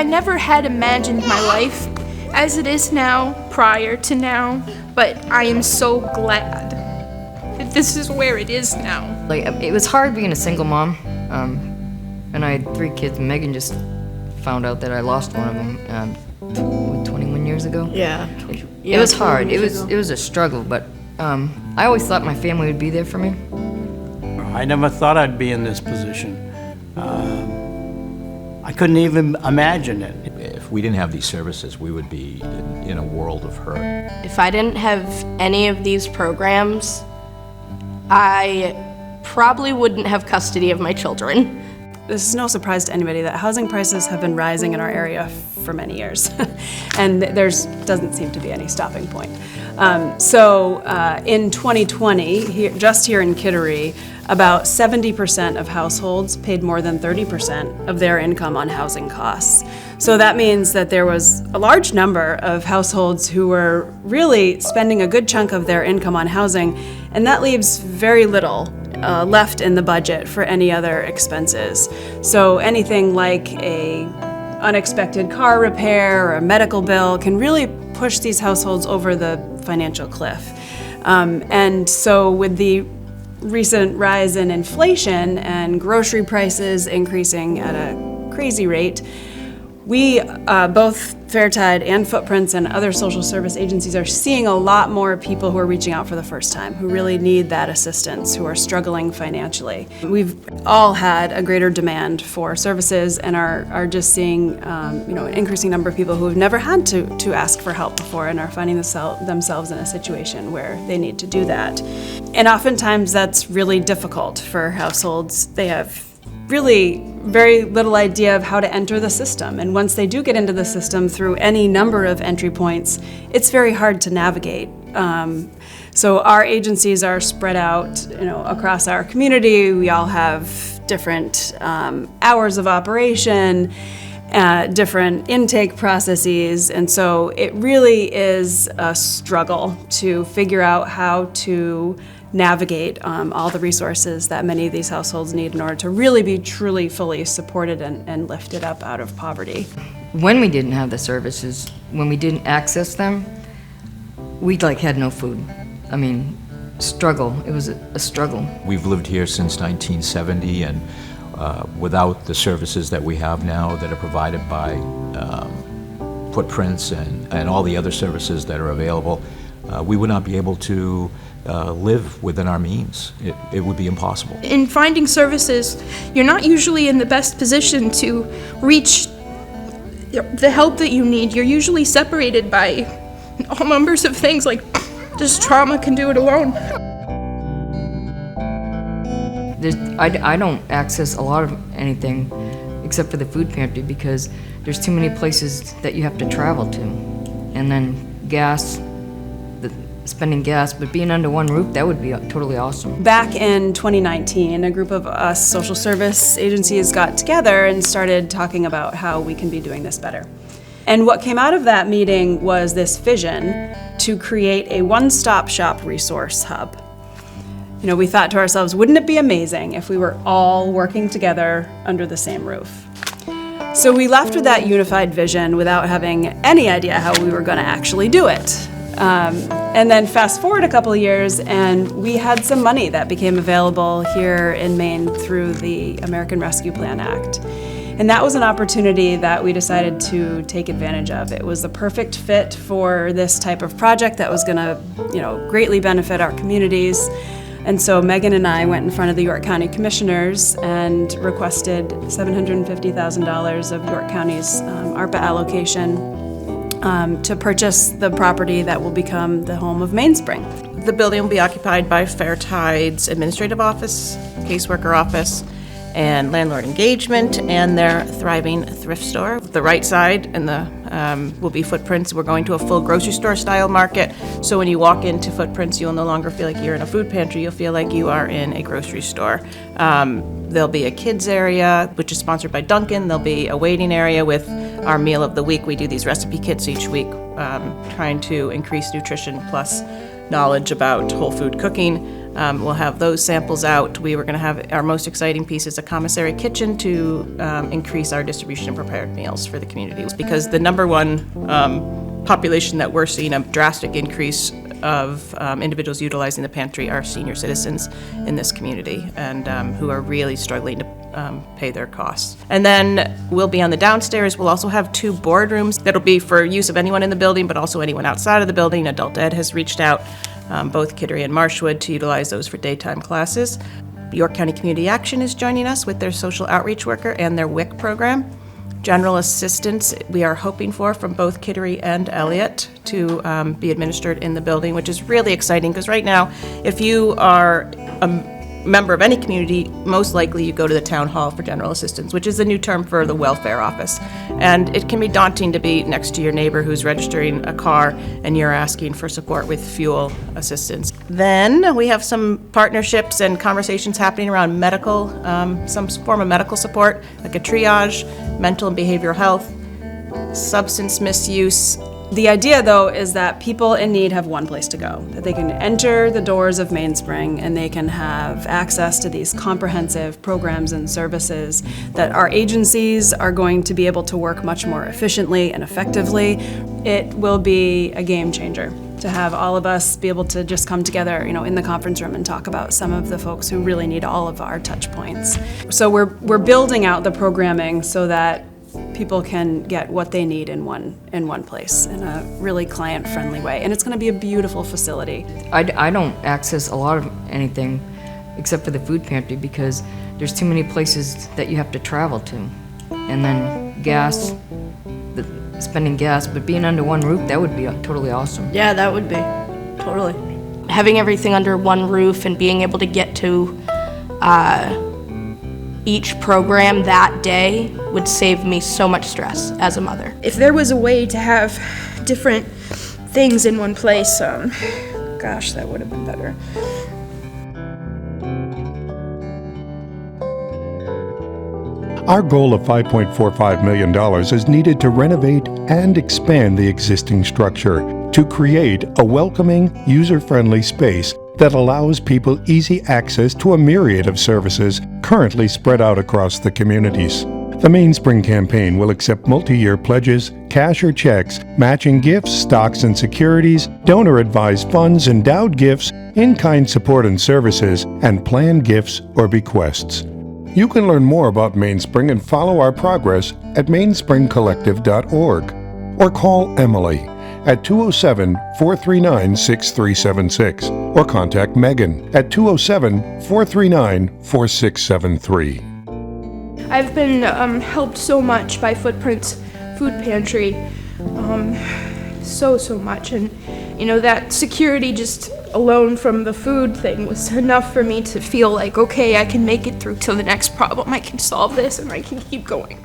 never had imagined my life as it is now, prior to now, but I am so glad that this is where it is now. Like, it was hard being a single mom, and I had 3 kids. Megan just found out that I lost one of them 21 years ago. Yeah. It was hard. It was a struggle, but I always thought my family would be there for me. I never thought I'd be in this position. I couldn't even imagine it. If we didn't have these services, we would be in a world of hurt. If I didn't have any of these programs, I probably wouldn't have custody of my children. This is no surprise to anybody that housing prices have been rising in our area for many years, and there doesn't seem to be any stopping point. In 2020, just here in Kittery, about 70% of households paid more than 30% of their income on housing costs. So that means that there was a large number of households who were really spending a good chunk of their income on housing, and that leaves very little left in the budget for any other expenses. So anything like a unexpected car repair or a medical bill can really push these households over the financial cliff. And so with the recent rise in inflation and grocery prices increasing at a crazy rate, we, both Fairtide and Footprints and other social service agencies, are seeing a lot more people who are reaching out for the first time, who really need that assistance, who are struggling financially. We've all had a greater demand for services and are just seeing an increasing number of people who have never had to ask for help before and are finding themselves in a situation where they need to do that. And oftentimes that's really difficult for households. They have really very little idea of how to enter the system. And once they do get into the system through any number of entry points, it's very hard to navigate. So our agencies are spread out, across our community. We all have different hours of operation, different intake processes. And so it really is a struggle to figure out how to navigate all the resources that many of these households need in order to really be truly fully supported and lifted up out of poverty. When we didn't have the services, when we didn't access them, we had no food. I mean, struggle. It was a struggle. We've lived here since 1970, and without the services that we have now that are provided by Footprints and all the other services that are available, we would not be able to live within our means. It would be impossible. In finding services, you're not usually in the best position to reach the help that you need. You're usually separated by all numbers of things, like just trauma can do it alone. I don't access a lot of anything except for the food pantry because there's too many places that you have to travel to. And then gas, spending gas, but being under one roof, that would be totally awesome. Back in 2019, a group of us social service agencies got together and started talking about how we can be doing this better. And what came out of that meeting was this vision to create a one-stop shop resource hub. We thought to ourselves, wouldn't it be amazing if we were all working together under the same roof? So we left with that unified vision without having any idea how we were going to actually do it. And then fast forward a couple of years, and we had some money that became available here in Maine through the American Rescue Plan Act. And that was an opportunity that we decided to take advantage of. It was the perfect fit for this type of project that was going to, greatly benefit our communities. And so Megan and I went in front of the York County Commissioners and requested $750,000 of York County's ARPA allocation to purchase the property that will become the home of Mainspring. The building will be occupied by Fairtide's administrative office, caseworker office, and landlord engagement, and their thriving thrift store. The right side and will be Footprints. We're going to a full grocery store style market, so when you walk into Footprints, you'll no longer feel like you're in a food pantry, you'll feel like you are in a grocery store. There'll be a kids area, which is sponsored by Dunkin'. There'll be a waiting area with our meal of the week. We do these recipe kits each week, trying to increase nutrition plus knowledge about whole food cooking. We'll have those samples out. We were going to have our most exciting piece is a commissary kitchen to increase our distribution of prepared meals for the community. Because the number one population that we're seeing a drastic increase of individuals utilizing the pantry are senior citizens in this community, and who are really struggling to pay their costs. And then we'll be on the downstairs. We'll also have 2 boardrooms that'll be for use of anyone in the building, but also anyone outside of the building. Adult Ed has reached out, both Kittery and Marshwood, to utilize those for daytime classes. York County Community Action is joining us with their social outreach worker and their WIC program. General assistance we are hoping for from both Kittery and Elliott to be administered in the building, which is really exciting because right now, if you are a member of any community, most likely you go to the town hall for general assistance, which is the new term for the welfare office. And it can be daunting to be next to your neighbor who's registering a car and you're asking for support with fuel assistance. Then we have some partnerships and conversations happening around medical, some form of medical support, like a triage, mental and behavioral health, substance misuse. The idea, though, is that people in need have one place to go, that they can enter the doors of Mainspring and they can have access to these comprehensive programs and services, that our agencies are going to be able to work much more efficiently and effectively. It will be a game changer to have all of us be able to just come together, in the conference room and talk about some of the folks who really need all of our touch points. So we're building out the programming so that people can get what they need in one place in a really client-friendly way. And it's going to be a beautiful facility. I don't access a lot of anything except for the food pantry because there's too many places that you have to travel to. And then spending gas, but being under one roof, that would be totally awesome. Yeah, that would be. Totally. Having everything under one roof and being able to get to each program that day would save me so much stress as a mother. If there was a way to have different things in one place, gosh, that would have been better. Our goal of $5.45 million is needed to renovate and expand the existing structure to create a welcoming, user-friendly space that allows people easy access to a myriad of services currently spread out across the communities. The Mainspring campaign will accept multi-year pledges, cash or checks, matching gifts, stocks and securities, donor-advised funds, endowed gifts, in-kind support and services, and planned gifts or bequests. You can learn more about Mainspring and follow our progress at mainspringcollective.org or call Emily at 207-439-6376 or contact Megan at 207-439-4673. I've been helped so much by Footprints Food Pantry, so much, and that security just alone from the food thing was enough for me to feel like, okay, I can make it through till the next problem, I can solve this and I can keep going.